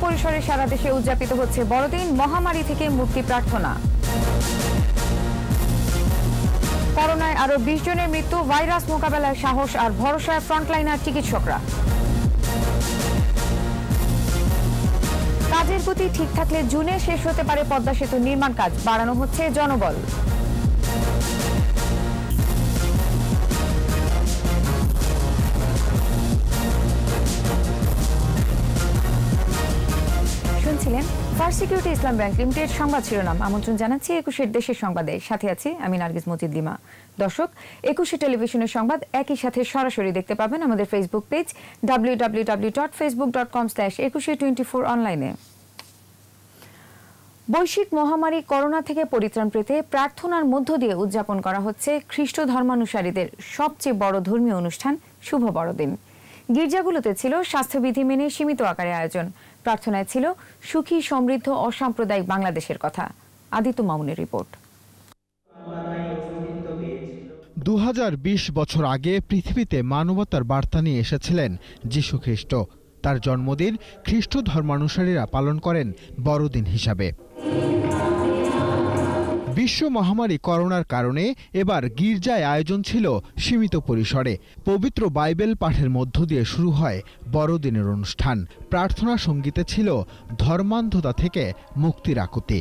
পরিসরে সারা দেশে উদযাপিত হচ্ছে বড়দিন, মহামারী থেকে মুক্তি প্রার্থনা। করোনায় আরো 20 জনের মৃত্যু, ভাইরাস মোকাবেলায় সাহস আর ভরসায় ফ্রন্টলাইনার চিকিৎসকরা। কাজের গতি ঠিক থাকলে জুনে শেষ হতে পারে পদ্মা সেতু নির্মাণ কাজ, বাড়ানো হচ্ছে জনবল। শুনছিলেন ফার্স্ট সিকিউরিটি ইসলাম ব্যাংক লিমিটেড সংবাদ শিরোনাম। আমন্ত্রণ জানাচ্ছি 21 দেশের সংবাদে, সাথে আছি আমি নার্গিস মজিদ লিমা। দর্শক, 21 টেলিভিশনের সংবাদ একই সাথে সরাসরি দেখতে পাবেন আমাদের ফেসবুক পেজ www.facebook.com/2124 অনলাইনে। বৈশ্বিক মহামারী করোনা থেকে পরিত্রাণ পেতে প্রার্থনার মধ্য দিয়ে উদযাপন করা হচ্ছে খ্রিস্ট ধর্মানুসারীদের সবচেয়ে বড় ধর্মীয় অনুষ্ঠান শুভ বড়দিন। গির্জাগুলোতে ছিল স্বাস্থ্যবিধি মেনে সীমিত আকারে আয়োজন। প্রার্থনায় ছিল সুখী, সমৃদ্ধ, অসাম্প্রদায়িক বাংলাদেশের কথা। আদিত্য মামুনের রিপোর্ট। 2020 বছর আগে পৃথিবীতে মানবতার বার্তা নিয়ে এসেছিলেন যীশু খ্রিস্ট। তার জন্মদিন খ্রিস্ট ধর্মানুসারীরা পালন করেন বড়দিন হিসাবে। বিশ্ব মহামারী করোনার কারণে এবার গির্জায় আয়োজন ছিল সীমিত পরিসরে। পবিত্র বাইবেল পাঠের মধ্য দিয়ে শুরু হয় বড়দিনের অনুষ্ঠান। প্রার্থনা সঙ্গীতে ছিল ধর্মান্ধতা থেকে মুক্তির আকুতি।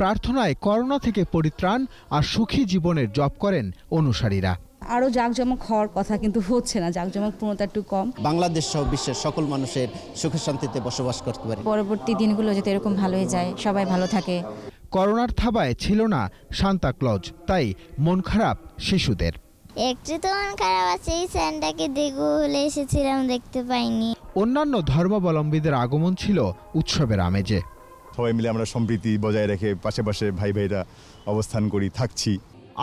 প্রার্থনায় করোনা থেকে পরিত্রাণ আর সুখী জীবনের জপ করেন অনুসারীরা। আরো জাঁকজমক হওয়ার কথা, কিন্তু হচ্ছে না, জাঁকজমক পূর্ণতা একটু কম। বাংলাদেশ সহ বিশ্বের সকল মানুষের সুখে শান্তিতে বসবাস করতে পারে। পরবর্তী দিনগুলো যাতে এরকম ভালোই যায়, সবাই ভালো থাকে। করোনার থাবায় ছিল না সান্তা ক্লজ, তাই মন খারাপ শিশুদের। একটু তো মন খারাপ আছে, এই স্যান্টাকে দেখবো বলে এসেছিলাম, দেখতে পাইনি। অন্যান্য ধর্মাবলম্বীদের আগমন ছিল উৎসবের আমেজে। সবাই মিলে আমরা সম্প্রীতি বজায় রেখে পাশে পাশে ভাইরা অবস্থান করি, থাকছি।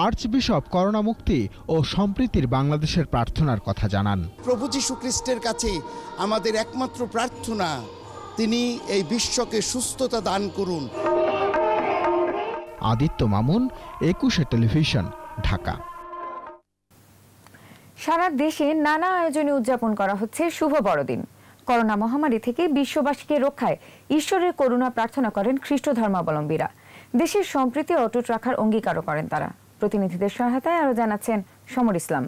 আর্চবিশপ করোনা মুক্তি ও সম্প্রীতির বাংলাদেশের প্রার্থনার কথা জানান। প্রভু যীশু খ্রিস্টের কাছে আমাদের একমাত্র প্রার্থনা, তিনি এই বিশ্বকে সুস্থতা দান করুন। আদিত্য মামুন, 21 টেলিভিশন, ঢাকা। সারা দেশে নানা আয়োজনে উদযাপন করা হচ্ছে শুভ বড়দিন। করোনা মহামারী থেকে বিশ্ববাসীকে রক্ষায় ঈশ্বরের করুণা প্রার্থনা করেন খ্রিস্ট ধর্মাবলম্বীরা। দেশের সম্প্রীতি অটুট রাখার অঙ্গীকারও করেন তারা। প্রতিনিধিদের সহায়তায় আরো জানাচ্ছেন সমর ইসলাম।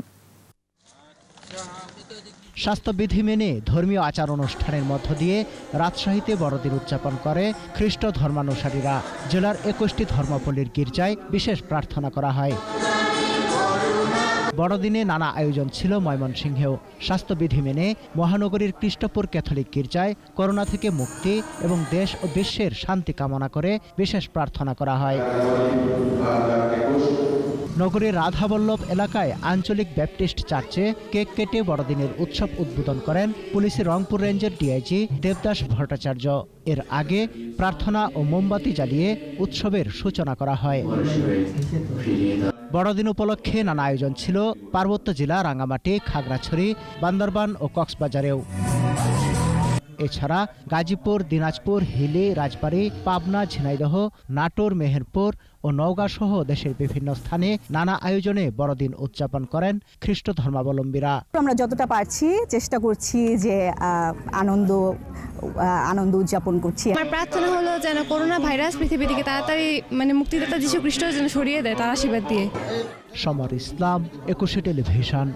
স্বাস্থ্যবিধি মেনে ধর্মীয় আচার অনুষ্ঠানের মধ্য দিয়ে রাজশাহীতে বড়দিন উদযাপন করে খ্রিস্ট ধর্মানুসারীরা। জেলার 21টি ধর্মপল্লীর গির্জায় বিশেষ প্রার্থনা করা হয়। বড়দিনে নানা আয়োজন ছিল ময়মনসিংহেও। স্বাস্থ্যবিধি মেনে মহানগরীর কৃষ্টপুর ক্যাথলিক গির্জায় করোনা থেকে মুক্তি এবং দেশ ও বিশ্বের শান্তি কামনা করে বিশেষ প্রার্থনা করা হয়। নগরীর রাধাবল্লভ এলাকায় আঞ্চলিক ব্যাপটিস্ট চার্চে কেক কেটে বড়দিনের উৎসব উদ্বোধন করেন পুলিশের রংপুর রেঞ্জের ডিআইজি দেবদাস ভট্টাচার্য। এর আগে প্রার্থনা ও মোমবাতি জ্বালিয়ে উৎসবের সূচনা করা হয়। বড়দিন উপলক্ষে নানা আয়োজন ছিল পার্বত্য জেলা রাঙ্গামাটি, খাগড়াছড়ি, বান্দরবান ও কক্সবাজারেও। এছাড়া গাজীপুর, দিনাজপুর, হিলি, রাজবাড়ী, পাবনা, ঝিনাইদহ, নাটোর, মেহেরপুর ও নওগাঁ সহ দেশের বিভিন্ন স্থানে নানা আয়োজনে বড়দিন উদযাপন করেন খ্রিস্ট ধর্মাবলম্বীরা। আমরা যতটা পারছি চেষ্টা করছি যে আনন্দ উদযাপন করছি। আমার প্রার্থনা হলো যেন করোনা ভাইরাস পৃথিবী থেকে তাড়াতাড়ি মুক্তিদাতা যীশু খ্রিস্ট যেন সরিয়ে দেয়, তার আশীর্বাদ দিয়ে। সমর ইসলাম, 21 টেলিভিশন।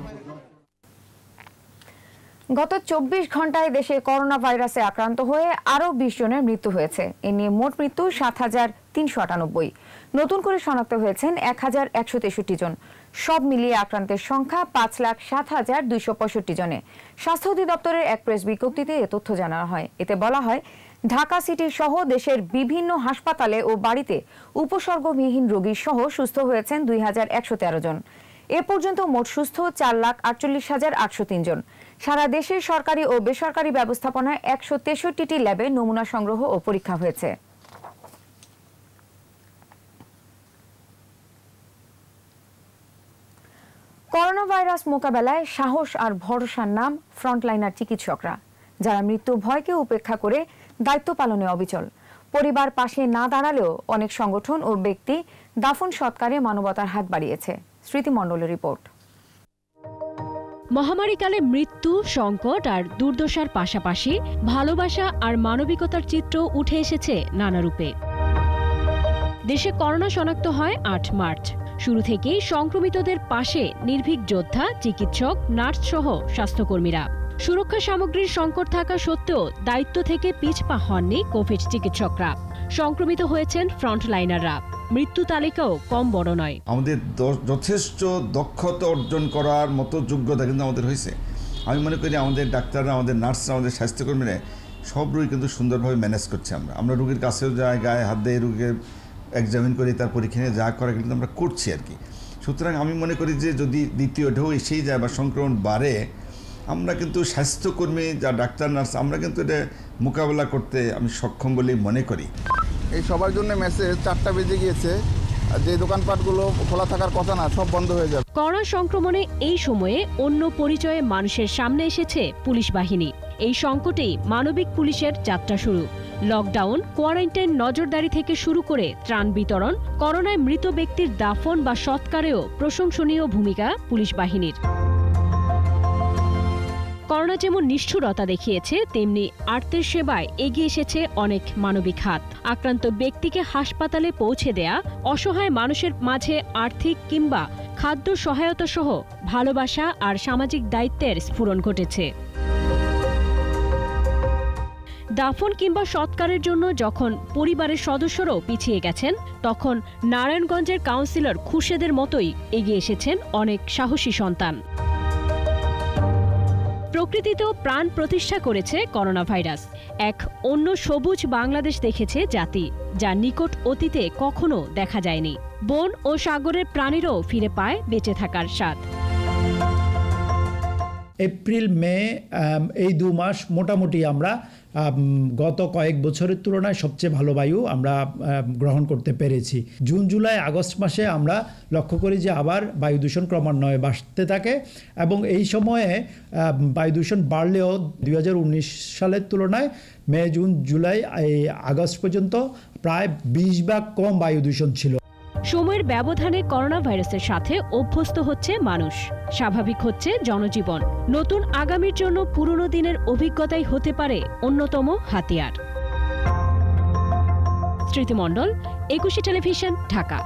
গত 24 ঘন্টায় দেশে করোনা ভাইরাসে আক্রান্ত হয়ে আরও 20 জনের মৃত্যু হয়েছে। এ নিয়ে মোট মৃত্যু 7,398। নতুন করে শনাক্ত হয়েছেন 1,163 জন। সব মিলিয়ে আক্রান্তের সংখ্যা 5,07,265 জনে। স্বাস্থ্য অধিদপ্তরের এক প্রেস বিজ্ঞপ্তিতে এ তথ্য জানানো হয়। এতে বলা হয়, ঢাকা সিটি সহ দেশের বিভিন্ন হাসপাতালে ও বাড়িতে উপসর্গবিহীন রোগী সহ সুস্থ হয়েছেন 2,113 জন। এ পর্যন্ত মোট সুস্থ 4,48,803 জন। সারা দেশের সরকারি ও বেসরকারি ব্যবস্থাপনায় 163টি ল্যাবে নমুনা সংগ্রহ ও পরীক্ষা হয়েছে। করোনা ভাইরাস মোকাবেলায় সাহস আর ভরসার নাম ফ্রন্টলাইনার চিকিৎসকরা, যারা মৃত্যু ভয়কে উপেক্ষা করে দায়িত্ব পালনে অবিচল। পরিবার পাশে না দাঁড়ালেও অনেক সংগঠন ও ব্যক্তি দাফন সৎকারে মানবতার হাত বাড়িয়েছে। স্মৃতি মণ্ডলের রিপোর্ট। মহামারীকালে মৃত্যু, সংকট আর দুর্দশার পাশাপাশি ভালোবাসা আর মানবিকতার চিত্র উঠে এসেছে নানা রূপে। দেশে করোনা শনাক্ত হয় ৮ মার্চ। শুরু থেকেই সংক্রমিতদের পাশে নির্ভীক যোদ্ধা, চিকিৎসক, নার্স সহ স্বাস্থ্যকর্মীরা। সুরক্ষা সামগ্রীর সংকট থাকা সত্ত্বেও দায়িত্ব থেকে পিছপা হননি কোভিড চিকিৎসকরা। সংক্রমিত হয়েছেন ফ্রন্টলাইনাররা। মৃত্যু তালিকাও কম বড় নয়। আমাদের যথেষ্ট দক্ষতা অর্জন করার মতো যোগ্যতা কিন্তু আমাদের হয়েছে। আমি মনে করি আমাদের ডাক্তাররা, আমাদের নার্সরা, আমাদের স্বাস্থ্যকর্মীরা সব রোগী কিন্তু সুন্দরভাবে ম্যানেজ করছে। আমরা রোগীর কাছেও যাই, গায়ে হাত দিয়ে রোগীকে এক্সামিন করে তার পরীক্ষা নিয়ে যা করা কিন্তু আমরা করছি আর কি। সুতরাং আমি মনে করি যে যদি দ্বিতীয় ঢেউ এসেই যায় বা সংক্রমণ বাড়ে, আমরা কিন্তু স্বাস্থ্যকর্মী যা ডাক্তার, নার্স, আমরা কিন্তু এটা মোকাবেলা করতে আমি সক্ষম বলেই মনে করি। এই সবার জন্য মেসেজ 4টা বেজে গিয়েছে, যে দোকানপাটগুলো খোলা থাকার কথা না সব বন্ধ হয়ে যাবে। করোনা সংক্রমণে এই সময়ে অন্য পরিচয়ে মানুষের সামনে এসেছে পুলিশ বাহিনী। এই সংকটেই মানবিক পুলিশের যাত্রা শুরু। লকডাউন, কোয়ারেন্টাইন, নজরদারি থেকে শুরু করে ত্রাণ বিতরণ, করোনায় মৃত ব্যক্তির দাফন বা সৎকারেও প্রশংসনীয় ভূমিকা পুলিশ বাহিনীর। করোনা যেমন নিষ্ঠুরতা দেখিয়েছে, তেমনি আর্তের সেবায় এগিয়ে এসেছে অনেক মানবিক হাত। আক্রান্ত ব্যক্তিকে হাসপাতালে পৌঁছে দেয়া, অসহায় মানুষের মাঝে আর্থিক কিংবা খাদ্য সহায়তা সহ ভালোবাসা আর সামাজিক দায়িত্বের স্ফুরণ ঘটেছে। দাফন কিংবা সৎকারের জন্য যখন পরিবারের সদস্যরাও পিছিয়ে গেছেন, তখন নারায়ণগঞ্জের কাউন্সিলর খুরশেদের মতোই এগিয়ে এসেছেন অনেক সাহসী সন্তান। প্রকৃতিতেও প্রাণ প্রতিষ্ঠা করেছে করোনা ভাইরাস। এক অন্য সবুজ বাংলাদেশ দেখেছে জাতি, যা নিকট অতীতে কখনো দেখা যায়নি। বন ও সাগরের প্রাণীরাও ফিরে পায় বেঁচে থাকার স্বাদ। এপ্রিল, মে এই 2 মাস মোটামুটি আমরা গত কয়েক বছরের তুলনায় সবচেয়ে ভালো বায়ু আমরা গ্রহণ করতে পেরেছি। জুন, জুলাই, আগস্ট মাসে আমরা লক্ষ্য করি যে আবার বায়ু দূষণ ক্রমান্বয়ে বাড়তে থাকে এবং এই সময়ে বায়ু দূষণ বাড়লেও 2019 সালের তুলনায় মে, জুন, জুলাই, আগস্ট পর্যন্ত প্রায় 20 ভাগ কম বায়ু দূষণ ছিল। সময়ের ব্যবধানে করোনা ভাইরাসের সাথে অভ্যস্ত হচ্ছে মানুষ, স্বাভাবিক হচ্ছে জনজীবন। নতুন আগামীর জন্য পুরনো দিনের অভিজ্ঞতাই হতে পারে অন্যতম হাতিয়ার। স্মৃতিমণ্ডল, একুশে টেলিভিশন, ঢাকা।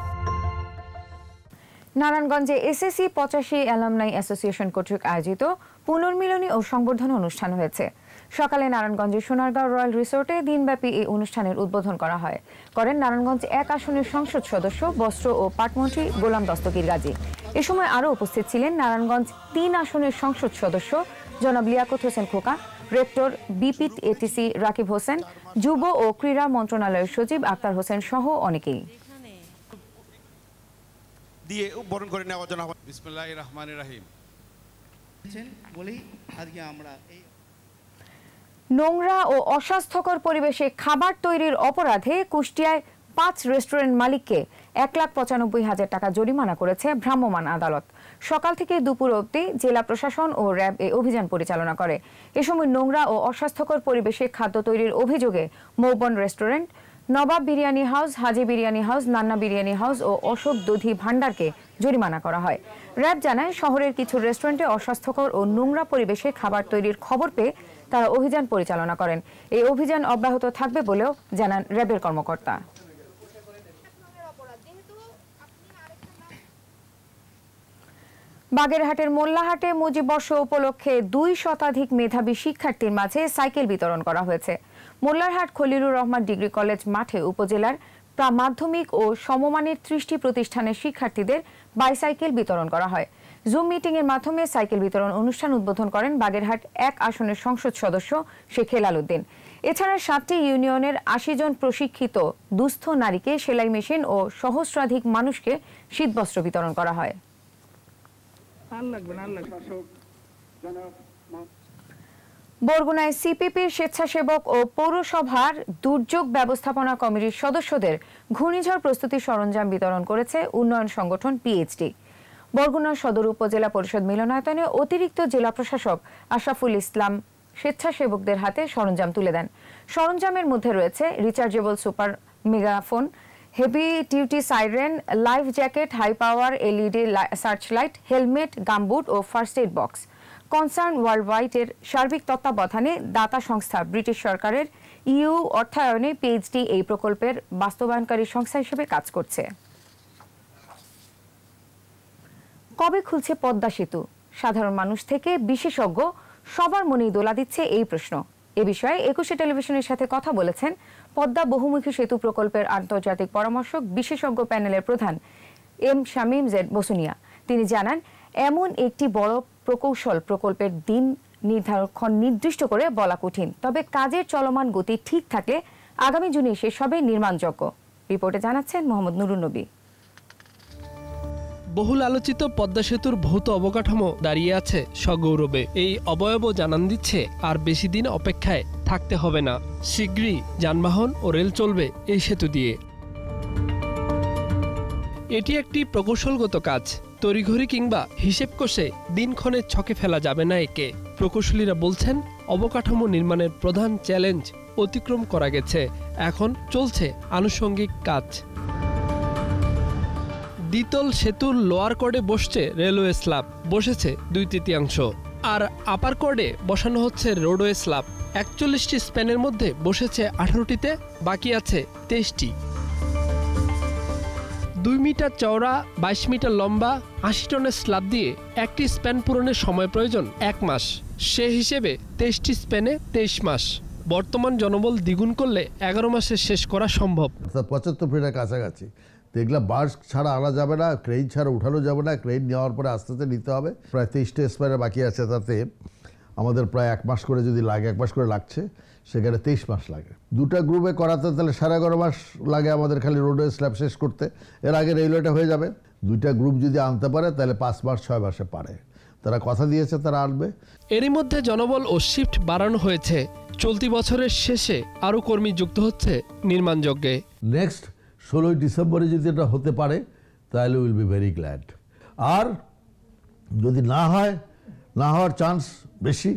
নারায়ণগঞ্জে এসএসসি 85 অ্যালামনাই অ্যাসোসিয়েশন কর্তৃক আয়োজিত পুনর্মিলনী ও সংবর্ধনা অনুষ্ঠান হয়েছে। সকালে নারায়ণগঞ্জের সোনারগাঁও রয়্যাল রিসোর্টে দিনব্যাপী এই অনুষ্ঠানের উদ্বোধন করেন নারায়ণগঞ্জ 1 আসনের সংসদ সদস্য, বস্ত্র ও পাটমন্ত্রী গোলাম দস্তগীর গাজী। এ সময় আরও উপস্থিত ছিলেন নারায়ণগঞ্জ 3 আসনের সংসদ সদস্য জনাব লিয়াকত হোসেন খোকা, রেক্টর বিপিট এটিসি রাকিব হোসেন, যুব ও ক্রীড়া মন্ত্রণালয়ের সচিব আক্তার হোসেন সহ অনেকেই। দিয়ে বরণ করে নেওয়ার জন্য বিসমিল্লাহির রহমানির রহিম বলি আজকে আমরা নোংরা ও অস্বাস্থ্যকর পরিবেশে খাবার তৈরির অপরাধে কুষ্টিয়ায় 5 রেস্টুরেন্ট মালিককে 1,95,000 টাকা জরিমানা করেছে ভ্রাম্যমাণ আদালত। সকাল থেকে দুপুর অবধি জেলা প্রশাসন ও র্যাব এই অভিযান পরিচালনা করে। এ সময় নোংরা ও অস্বাস্থ্যকর পরিবেশে খাদ্য তৈরির অভিযোগে মৌবন রেস্টুরেন্ট, নবাব বিরিয়ানি হাউস, হাজি বিরিয়ানি হাউস, নান্না বিরিয়ানি হাউস ও অশোক দধি ভান্ডারকে জরিমানা করা হয়। র্যাব জানায়, শহরের কিছু রেস্টুরেন্টে অস্বাস্থ্যকর ও নোংরা পরিবেশে খাবার তৈরির খবর পেয়ে তারা অভিযান পরিচালনা করেন। এই অভিযান অব্যাহত থাকবে বলেও জানান র্যাবের কর্মকর্তা। বাগেরহাটের মোল্লাহাটে মুজিববর্ষ উপলক্ষে 2 শতাধিক মেধাবী শিক্ষার্থীর মাঝে সাইকেল বিতরণ করা হয়েছে। মোল্লারহাট খলিলুর রহমান ডিগ্রি কলেজ মাঠে উপজেলার মাধ্যমিক ও সমমানের 30টি প্রতিষ্ঠানের শিক্ষার্থীদের বাইসাইকেল বিতরণ করা হয়। জুম মিটিং এর মাধ্যমে সাইকেল বিতরণ অনুষ্ঠান উদ্বোধন করেন বাগেরহাট 1 আসনের সংসদ সদস্য শেখ হেলাল উদ্দিন। এছাড়া 7টি ইউনিয়নের 80 জন প্রশিক্ষিত দুস্থ নারীকে সেলাই মেশিন ও সহস্রাধিক মানুষকে শীতবস্ত্র বিতরণ করা হয়। বরগুনায় সিপিপির স্বেচ্ছাসেবক ও পৌরসভার দুর্যোগ ব্যবস্থাপনা কমিটির সদস্যদের ঘূর্ণিঝড় প্রস্তুতি সরঞ্জাম বিতরণ করেছে উন্নয়ন সংগঠন পিএইচডি। বরগুনা সদর উপজেলা পরিষদ মিলনায়তনে অতিরিক্ত জেলা প্রশাসক আশরাফুল ইসলাম স্বেচ্ছাসেবকদের হাতে সরঞ্জাম তুলে দেন। সরঞ্জামের মধ্যে রয়েছে rechargeable super megaphone, heavy duty siren, life jacket, high power LED search light, helmet, gumboot ও ফার্স্ট এড বক্স। কনসার্ন ওয়ার্ল্ডওয়াইড-এর সার্বিক তত্ত্বাবধানে দাতা সংস্থা ব্রিটিশ সরকারের ইউ অর্থায়নে পিএইচডি এই প্রকল্পের বাস্তবায়নকারী সংস্থা হিসেবে কাজ করছে। কবে খুলছে পদ্মা সেতু? সাধারণ মানুষ থেকে বিশেষজ্ঞ সবার মনেই দোলা দিচ্ছে এই প্রশ্ন। এ বিষয়ে 21 টেলিভিশনের সাথে কথা বলেছেন পদ্মা বহুমুখী সেতু প্রকল্পের আন্তর্জাতিক পরামর্শক বিশেষজ্ঞ প্যানেলের প্রধান এম শামীম জেড বসুনিয়া। তিনি জানান, এমন একটি বড় প্রকৌশল প্রকল্পের দিন নির্ধারণ নির্দিষ্ট করে বলা কঠিন, তবে কাজের চলমান গতি ঠিক থাকলে আগামী জুনে শেষ হবে নির্মাণযোগ্য। রিপোর্টে জানাচ্ছেন মোহাম্মদ নুরুন নবী। বহুল আলোচিত পদ্মা সেতুর ভৌত অবকাঠামো দাঁড়িয়ে আছে সগৌরবে। এই অবয়বও জানান দিচ্ছে আর বেশি দিন অপেক্ষায় থাকতে হবে না, শীঘ্রই যানবাহন ও রেল চলবে এই সেতু দিয়ে। এটি একটি প্রকৌশলগত কাজ, তড়িঘড়ি কিংবা হিসেব কষে দিনক্ষণে ছকে ফেলা যাবে না একে। প্রকৌশলীরা বলছেন, অবকাঠামো নির্মাণের প্রধান চ্যালেঞ্জ অতিক্রম করা গেছে, এখন চলছে আনুষঙ্গিক কাজ। দ্বিতল সেতুর লোয়ার কর্ডে বসছে রেলওয়ে স্ল্যাব, বসেছে 2/3, আর আপার কর্ডে বসানো হচ্ছে রোডওয়ে স্ল্যাব। 41টি স্প্যানের মধ্যে বসেছে 18টিতে, বাকি আছে 23টি। 2 মিটার চওড়া, 22 মিটার লম্বা, 80 টনের স্ল্যাব দিয়ে একটি স্প্যান পূরণের সময় প্রয়োজন 1 মাস। সে হিসেবে 23টি স্প্যানে 23 মাস। বর্তমান জনবল দ্বিগুণ করলে 11 মাসে শেষ করা সম্ভব। 75 ফিটের কাছাকাছি দেখলাম বাস ছাড়া আনা যাবে না, ক্রেন ছাড়া উঠানো যাবে না, ক্রেন নেওয়ার পরে আস্তে আস্তে নিতে হবে। প্রায় 23টা স্প্যানে বাকি আছে, তাতে আমাদের প্রায় 1 মাস করে যদি লাগে, 1 মাস করে লাগছে, সেখানে 23 মাস লাগে। 2টা গ্রুপে করাতে তাহলে 11.5 মাস লাগে আমাদের খালি রোডওয়ে স্ল্যাব শেষ করতে। এর আগে রেলওয়েটা হয়ে যাবে। 2টা গ্রুপ যদি আনতে পারে তাহলে 5 মাস 6 মাসে পারে। তারা কথা দিয়েছে তারা আনবে। এরই মধ্যে জনবল ও শিফট বাড়ানো হয়েছে। চলতি বছরের শেষে আরও কর্মী যুক্ত হচ্ছে নির্মাণযজ্ঞে। নেক্সট 16 ডিসেম্বরে যদি এটা হতে পারে তাহলে উইল বি ভেরি গ্ল্যাড। আর যদি না হয়, না হওয়ার চান্স বেশি,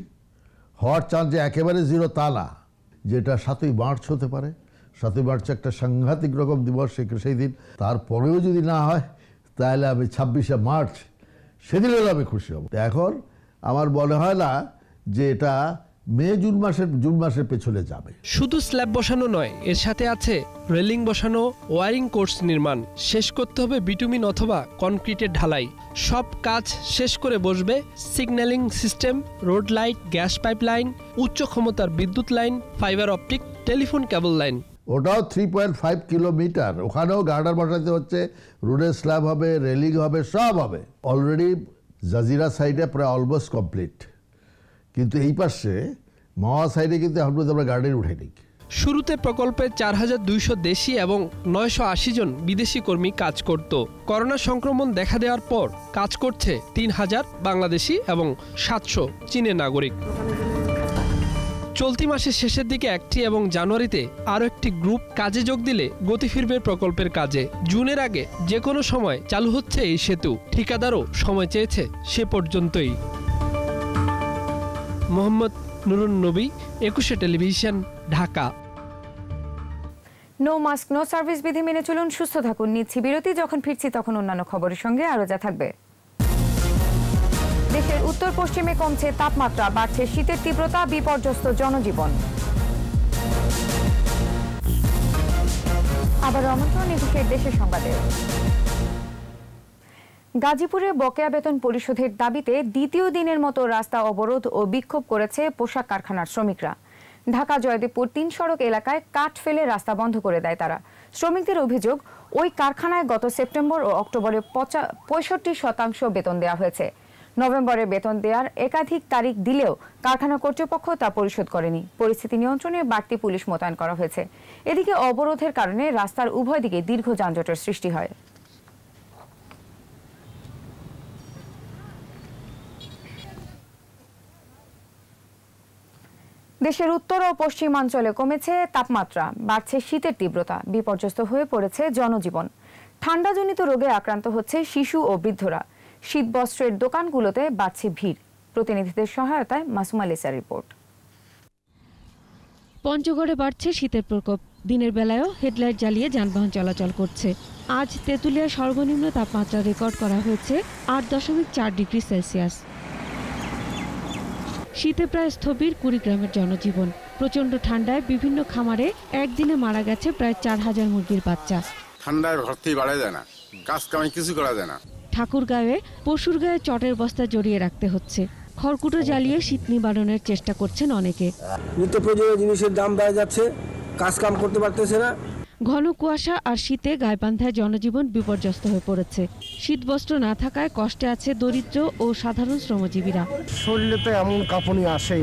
হওয়ার চান্স যে একেবারে 0 তা না, যেটা 7ই মার্চ হতে পারে। 7ই মার্চ একটা সাংঘাতিক রকম দিবস, সেই দিন। তারপরেও যদি না হয় তাহলে আমি 26শে মার্চ সেদিনের আমি খুশি হব। এখন আমার মনে হয় না যে এটা জুন মাসের পেছনে যাবে। শুধু স্ল্যাব বসানো নয়, এর সাথে আছে রেলিং বসানো, ওয়ারিং কোর্স নির্মাণ। শেষ করতে হবে বিটুমিন অথবা কনক্রিটের ঢালাই। সব কাজ শেষ করে বসবে signalling system, road light, gas pipeline, উচ্চ ক্ষমতার বিদ্যুৎ লাইন, ফাইবার অপটিক, টেলিফোন কেবল লাইন। ওটাও 3.5 কিলোমিটার। ওখানেও গার্ডার বসাতে হচ্ছে, রোডের স্ল্যাব হবে, রেলিং হবে, সব হবে। অলরেডি জাজিরা সাইডে প্রায় অলমোস্ট কমপ্লিট, কিন্তু এই পাশে মাওয়া সাইডে কিন্তু এখন পর্যন্ত আমরা গার্ডেন উঠেনি। শুরুতে প্রকল্পে 4200 দেশি এবং 980 জন বিদেশি কর্মী কাজ করত। করোনা সংক্রমণ দেখা দেওয়ার পর কাজ করছে 3000 বাংলাদেশি এবং 700 চীনের নাগরিক। চলতি মাসের শেষের দিকে একটি এবং জানুয়ারিতে আরও একটি গ্রুপ কাজে যোগ দিলে গতি ফিরবে প্রকল্পের কাজে। জুনের আগে যে কোনো সময় চালু হচ্ছে এই সেতু। ঠিকাদারও সময় চেয়েছে সে পর্যন্তই। Mohammad Nurun Nabi, 21 television, Dhaka. No mask no service বিধি মেনে চলুন, সুস্থ থাকুন। নিচ্ছি বিরতি, যখন ফিরছি তখন অন্যান্য খবরের সঙ্গে আরো যা থাকবে। দেশের উত্তর পশ্চিমে কমছে তাপমাত্রা, বাড়ছে শীতের তীব্রতা, বিপর্যস্ত জনজীবন। আবার আমন্ত্রণ দেশের সংবাদে। গাজীপুরে বকেয়া বেতন পরিশোধের দাবিতে দ্বিতীয় দিনের মতো রাস্তা অবরোধ ও বিক্ষোভ করেছে পোশাক কারখানার শ্রমিকরা। ঢাকা জয়দেবপুর 3 সড়ক এলাকায় কাঠ ফেলে রাস্তা বন্ধ করে দেয় তারা। শ্রমিকদের অভিযোগ, ওই কারখানায় গত সেপ্টেম্বর ও অক্টোবরে 65% বেতন দেওয়া হয়েছে। নভেম্বরে বেতন দেওয়ার একাধিক তারিখ দিলেও কারখানা কর্তৃপক্ষ তা পরিশোধ করেনি। পরিস্থিতি নিয়ন্ত্রণে বাড়তি পুলিশ মোতায়েন করা হয়েছে। এদিকে অবরোধের কারণে রাস্তার উভয় দিকে দীর্ঘ যানজটের সৃষ্টি হয়। দেশের উত্তর ও পশ্চিমাঞ্চলে কমেছে তাপমাত্রা, বাড়ছে শীতের তীব্রতা, বিপর্যস্ত হয়ে পড়েছে জনজীবন। ঠান্ডাজনিত রোগে আক্রান্ত হচ্ছে শিশু ও বৃদ্ধরা। শীতবস্ত্রের দোকানগুলোতে বাড়ছে ভিড়। প্রতিনিধিদের সহায়তায় মাসুমা লিসার রিপোর্ট। পঞ্চগড়ে বাড়ছে শীতের প্রকোপ। দিনের বেলায়ও হেডলাইট জ্বালিয়ে যানবাহন চলাচল করছে। আজ তেঁতুলিয়ার সর্বনিম্ন তাপমাত্রা রেকর্ড করা হয়েছে 8.4 ডিগ্রি সেলসিয়াস। শীতে প্রায় স্থবির কুড়িগ্রামের জনজীবন। প্রচণ্ড ঠান্ডায় বিভিন্ন খামারে একদিনে মারা গেছে প্রায় 4000 মুরগির বাচ্চা। ঠান্ডায় ঘর থেকে বাড়া যায় না, কাজ কামাই কিছু করা যায় না। ঠাকুরগাঁওয়ে পশুর গায়ে চটের বস্তা জড়িয়ে রাখতে হচ্ছে। খড়কুটো জ্বালিয়ে শীত নিবারণের চেষ্টা করছেন অনেকে। নিত্য প্রয়োজনীয় জিনিসের দাম বেড়ে যাচ্ছে, কাজ কাম করতে পারতেছে না। ঘন কুয়াশা আর শীতে গাইবান্ধায় জনজীবন বিপর্যস্ত হয়ে পড়েছে। শীতবস্ত্র না থাকায় কষ্টে আছে দরিদ্র ও সাধারণ শ্রমজীবীরা। শরীরে তো এমন কাঁপুনি আসে,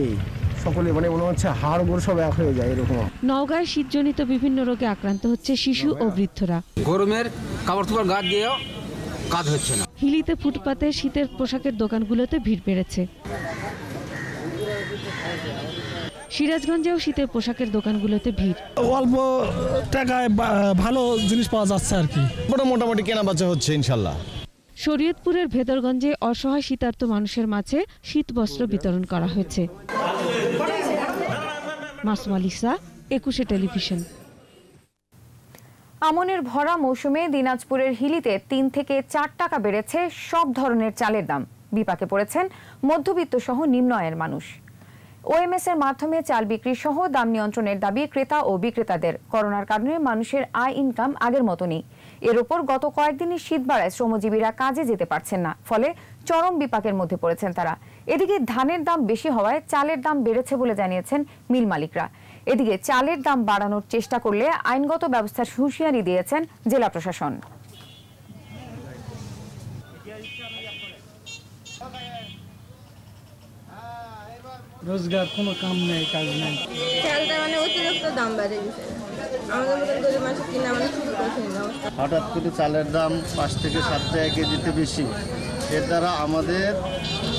সকলে মনে হচ্ছে হাড়গোড় সব এক হয়ে যায় এরকম। নওগাঁয় শীতজনিত বিভিন্ন রোগে আক্রান্ত হচ্ছে শিশু ও বৃদ্ধরা। গরমের কাপড় চোপড় গায়ে দিয়েও কাজ হচ্ছে না। হিলিতে ফুটপাতে শীতের পোশাকের দোকানগুলোতে ভিড় বেড়েছে। সিরাজগঞ্জেও শীতের পোশাকের দোকানগুলোতে ভিড়। অল্প টাকায় ভালো জিনিস পাওয়া যাচ্ছে আর কি, মোটামুটি কেনা বেচা হচ্ছে ইনশাল্লাহ। শরীয়তপুরের ভেদরগঞ্জে অসহায় শীতার্ত মানুষের মাঝে শীতবস্ত্র বিতরণ করা হয়েছে। Masuma Lisa, 21 television. আমনের ভরা মৌসুমে দিনাজপুরের হিলিতে 3 থেকে 4 টাকা বেড়েছে সব ধরনের চালের দাম। বিপাকে পড়েছেন মধ্যবিত্ত সহ নিম্ন আয়ের মানুষ। ওএমএস এর মাধ্যমে চাল বিক্রি সহ দাম নিয়ন্ত্রণের দাবি ক্রেতা ও বিক্রেতাদের। করোনার কারণে মানুষের আয় ইনকাম আগের মতো নেই। এর উপর গত কয়েকদিনই শীত বাড়ায় শ্রমজীবীরা কাজে যেতে পারছেন না, ফলে চরম বিপাকের মধ্যে পড়েছেন তারা। এদিকে ধানের দাম বেশি হওয়ায় চালের দাম বেড়েছে বলে জানিয়েছেন মিল মালিকরা। এদিকে চালের দাম বাড়ানোর চেষ্টা করলে আইনগত ব্যবস্থার হুঁশিয়ারি দিয়েছেন জেলা প্রশাসন। রোজগার কোনো কাম নেই, কাজ নেই। চালটা মানে অতিরিক্ত দাম বেড়ে গেছে, আমাদের মতো গরিব মানুষ কিনা মানে খুবই কঠিন অবস্থা। হঠাৎ করে চালের দাম 5 থেকে 7 টাকা কেজিতে বেশি, এর দ্বারা আমাদের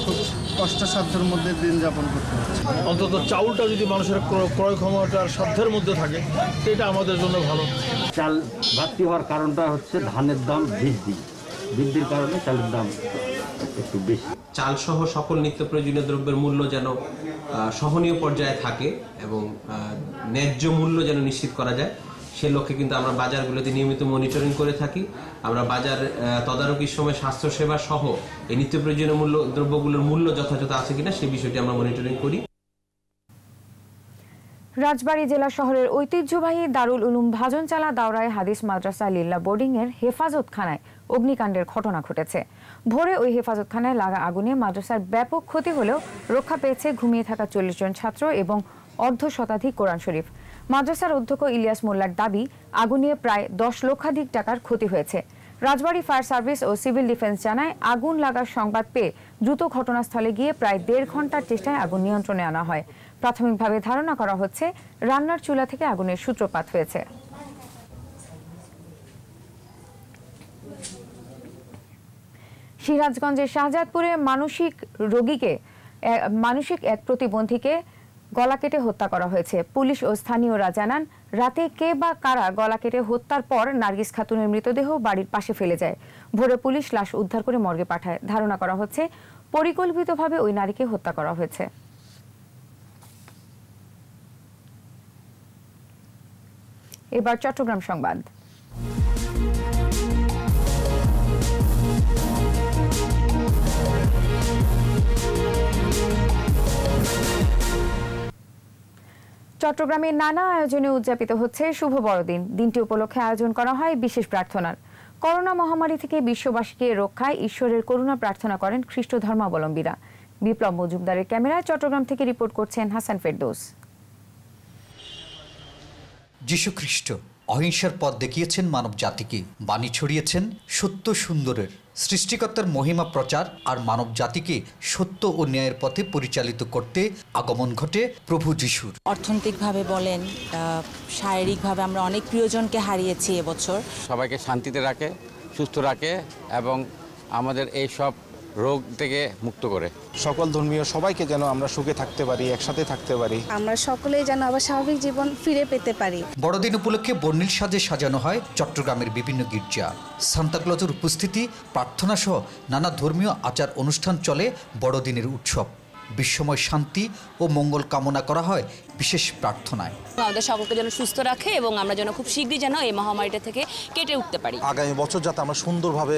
খুব কষ্টসাধ্যের মধ্যে দিন যাপন করতে হচ্ছে। অন্তত চাউলটা যদি মানুষের ক্রয় ক্ষমতার সাধ্যের মধ্যে থাকে সেটা আমাদের জন্য ভালো। চাল ঘাটতি হওয়ার কারণটা হচ্ছে ধানের দাম বৃদ্ধির কারণে চালের দাম একটু বেশি। চাল সহ সকল নিত্য প্রয়োজনীয় দ্রব্যের মূল্য যেন সহনীয় পর্যায়ে থাকে এবং ন্যায্য মূল্য যেন নিশ্চিত করা যায়, সে লক্ষ্যে কিন্তু আমরা বাজারগুলোতে নিয়মিত মনিটরিং করে থাকি। আমরা বাজার তদারকির সময় স্বাস্থ্যসেবা সহ এই নিত্য প্রয়োজনীয় দ্রব্যগুলোর মূল্য যথাযথ আছে কিনা সেই বিষয়টি আমরা মনিটরিং করি। রাজবাড়ী জেলা শহরের ঐতিহ্যবাহী দারুল উলুম ভাজনচালা দাওরায়ে হাদিস মাদ্রাসা লিল্লা বোর্ডিং এর হেফাজতখানায় অগ্নিকাণ্ডের ঘটনা ঘটেছে। ভোরে ওই হেফাজতখানায় লাগা আগুনে মাদ্রাসার ব্যাপক ক্ষতি হলেও রক্ষা পেয়েছে ঘুমিয়ে থাকা 40 জন ছাত্র এবং অর্ধশতাধিক কোরআন শরীফ। মাদ্রাসার অধ্যক্ষ ইলিয়াস মোল্লার দাবি, আগুনে প্রায় 10 লক্ষাধিক টাকার ক্ষতি হয়েছে। রাজবাড়ী ফায়ার সার্ভিস ও সিভিল ডিফেন্স জানায়, আগুন লাগার সংবাদ পেয়ে দ্রুত ঘটনাস্থলে গিয়ে প্রায় 1.5 ঘন্টার চেষ্টায় আগুন নিয়ন্ত্রণে আনা হয়। প্রাথমিকভাবে ধারণা করা হচ্ছে রান্নার চুলা থেকে আগুনের সূত্রপাত হয়েছে। সিরাজগঞ্জের শাহজাদপুরে মানসিক এক প্রতিবন্ধীকে গলা কেটে হত্যা করা হয়েছে। পুলিশ ও স্থানীয়রা জানান, রাতে কে বা কারা গলা কেটে হত্যার পর নার্গিস খাতুনের মৃতদেহ বাড়ির পাশে ফেলে যায়। ভোরে পুলিশ লাশ উদ্ধার করে মর্গে পাঠায়। ধারণা করা হচ্ছে পরিকল্পিতভাবে ওই নারীকে হত্যা করা হয়েছে। এবার চট্টগ্রাম সংবাদ। চট্টগ্রামে নানা আয়োজনে উদযাপিত হচ্ছে শুভ বড়দিন। দিনটি উপলক্ষে আয়োজন করা হয় বিশেষ প্রার্থনার। করোনা মহামারী থেকে বিশ্ববাসীকে রক্ষায় ঈশ্বরের করুণা প্রার্থনা করেন খ্রিস্ট ধর্মাবলম্বীরা। বিপ্লব মজুমদারের ক্যামেরায় চট্টগ্রাম থেকে রিপোর্ট করছেন হাসান ফেরদৌস। যীশু খ্রিস্ট অহিংসার পথ দেখিয়েছেন মানব জাতিকে, বাণী ছড়িয়েছেন সত্য সুন্দরের। সৃষ্টিকর্তার মহিমা প্রচার আর মানব জাতিকে সত্য ও ন্যায়ের পথে পরিচালিত করতে আগমন ঘটে প্রভু যিশুর। অর্থনৈতিকভাবে বলেন, শারীরিকভাবে আমরা অনেক প্রিয়জনকে হারিয়েছি এবছর। সবাইকে শান্তিতে রাখে, সুস্থ রাখে এবং আমাদের এই সব রোগ থেকে মুক্ত করে। সকল ধর্মীয় সবাইকে যেন আমরা সুখে থাকতে পারি, একসাথে থাকতে পারি, আমরা সকলেই যেন আবার স্বাভাবিক জীবন ফিরে পেতে পারি। বড়দিন উপলক্ষে বর্ণিল সাজে সাজানো হয় চট্টগ্রামের বিভিন্ন গির্জা। সান্তাক্লজের উপস্থিতি, প্রার্থনা সহ নানা ধর্মীয় আচার অনুষ্ঠান চলে বড়দিনের উৎসব। বিশ্বময় শান্তি ও মঙ্গল কামনা করা হয় বিশেষ প্রার্থনায়। আমাদের সকলকে যেন সুস্থ রাখে এবং আমরা যেন খুব শীঘ্রই যেন এই মহামারীটা থেকে কেটে উঠতে পারি। আগামী বছর যাতে আমরা সুন্দরভাবে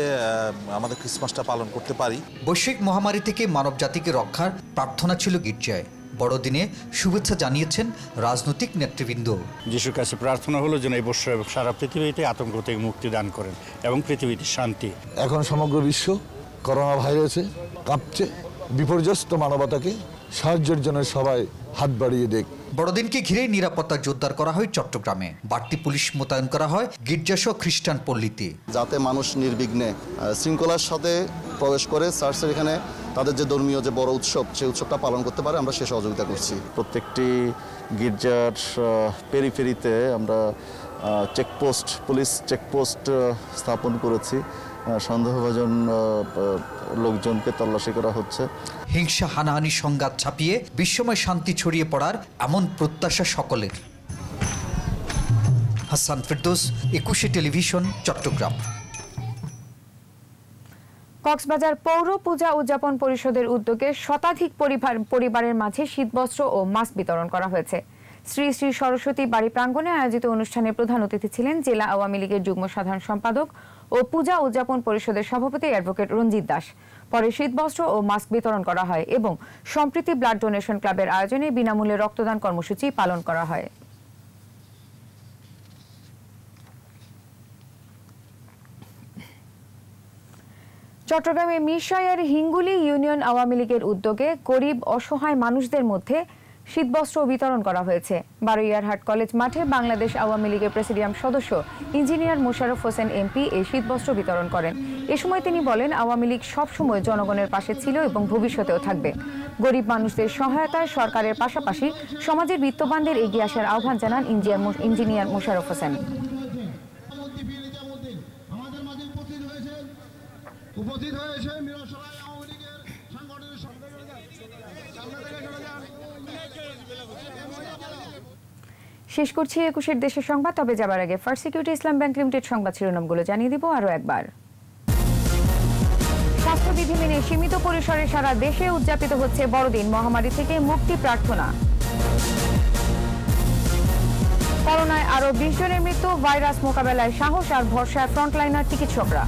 আমাদের ক্রিসমাসটা পালন করতে পারি। বৈশ্বিক মহামারী থেকে মানব জাতিকে রক্ষার প্রার্থনা ছিল গির্জায়। বড়দিনে শুভেচ্ছা জানিয়েছেন রাজনৈতিক নেতৃবৃন্দ। যিশুর কাছে প্রার্থনা হলো যেন এই বছর সারা পৃথিবীতে আতঙ্ক থেকে মুক্তি দান করেন এবং পৃথিবীতে শান্তি। এখন সমগ্র বিশ্ব করোনা ভাইরাসে কাঁপছে, বিপর্যস্ত মানবতাকে সাহায্যের জন্য সবাই হাত বাড়িয়ে দেখ। বড়দিনকে ঘিরে নিরাপত্তা জোরদার করা হয় চট্টগ্রামে। বাড়তি পুলিশ মোতায়েন করা হয় গির্জাসহ খ্রিস্টান পল্লীতে, যাতে মানুষ নির্বিঘ্নে শৃঙ্খলার সাথে প্রবেশ করে চার্চের এখানে তাদের যে ধর্মীয় যে বড় উৎসব সেই উৎসবটা পালন করতে পারে, আমরা সে সহযোগিতা করছি। প্রত্যেকটি গির্জার পেরিফেরিতে আমরা চেকপোস্ট, পুলিশ চেকপোস্ট স্থাপন করেছি। সন্দেহভাজন লোকজনকে তল্লাশি করা হচ্ছে। হিংসা, হানাহানি, সংঘাত ছাপিয়ে বিশ্বময় শান্তি ছড়িয়ে পড়ার এমন প্রত্যাশা সকলের। হাসান ফেরদৌস, 21 টেলিভিশন, চট্টগ্রাম। কক্সবাজার পৌর পূজা উদযাপন পরিষদের উদ্যোগে শতাধিক পরিবারের মাঝে শীতবস্ত্র ও মাস্ক বিতরণ করা হয়েছে। শ্রী শ্রী সরস্বতী বাড়ি প্রাঙ্গণে আয়োজিত অনুষ্ঠানে প্রধান অতিথি ছিলেন জেলা আওয়ামী লীগের যুগ্ম সাধারণ সম্পাদক ও পূজা উদযাপন পরিষদের সভাপতি অ্যাডভোকেট রঞ্জিত দাস। পরে শীতবস্ত্র ও মাস্ক বিতরণ করা হয় এবং সম্প্রীতি ব্লাড ডোনেশন ক্লাবের আয়োজনে বিনামূল্যে রক্তদান কর্মসূচি পালন করা হয়। চট্টগ্রামে মিরসরাইয়ের হিঙ্গুলি ইউনিয়ন আওয়ামী লীগের উদ্যোগে গরিব অসহায় মানুষদের মধ্যে শীতবস্ত্র বিতরণ করা হয়েছে। বারৈয়ারহাট কলেজ মাঠে বাংলাদেশ আওয়ামী লীগের প্রেসিডিয়াম সদস্য ইঞ্জিনিয়ার মোশাররফ হোসেন এমপি এই শীতবস্ত্র বিতরণ করেন। এ সময় তিনি বলেন, আওয়ামী লীগ সবসময় জনগণের পাশে ছিল এবং ভবিষ্যতেও থাকবে। গরিব মানুষদের সহায়তায় সরকারের পাশাপাশি সমাজের বিত্তবানদের এগিয়ে আসার আহ্বান জানান ইঞ্জিনিয়ার মোশাররফ হোসেন। উপস্থিত হয়েছে মিরসরাই আওয়ামী লীগের সাংগঠনিক শেষ করছি 21 দেশের সংবাদ। তবে যাবার আগে ফার্স্ট সিকিউরিটি ইসলাম ব্যাংক লিমিটেড সংবাদ শিরোনামগুলো জানিয়ে দিব আরো একবার। স্বাস্থ্যবিধি মেনে সীমিত পরিসরে সারা দেশে উদযাপিত হচ্ছে বড়দিন, মহামারী থেকে মুক্তি প্রার্থনা। করোনায় আরো 20 জনের মৃত্যু, ভাইরাস মোকাবেলায় সাহস আর ভরসায় ফ্রন্টলাইনার চিকিৎসকরা।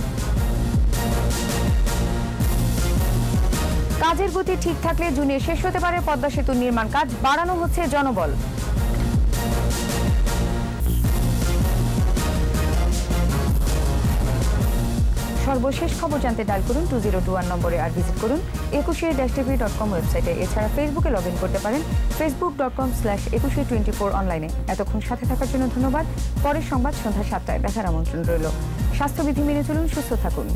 কাজের গতি ঠিক থাকলে জুনে শেষ হতে পারে পদ্মা সেতুর নির্মাণ কাজ, বাড়ানো হচ্ছে জনবল। সর্বশেষ খবর জানতে ডায়াল করুন 2021 নম্বরে আর ভিজিট করুন 21tv.com ওয়েবসাইটে। এছাড়া ফেসবুকে লগ ইন করতে পারেন facebook.com/2124 অনলাইনে। এতক্ষণ সাথে থাকার জন্য ধন্যবাদ। পরের সংবাদ সন্ধ্যা 7টায় দেখার আমন্ত্রণ রইল। স্বাস্থ্যবিধি মেনে চলুন, সুস্থ থাকুন।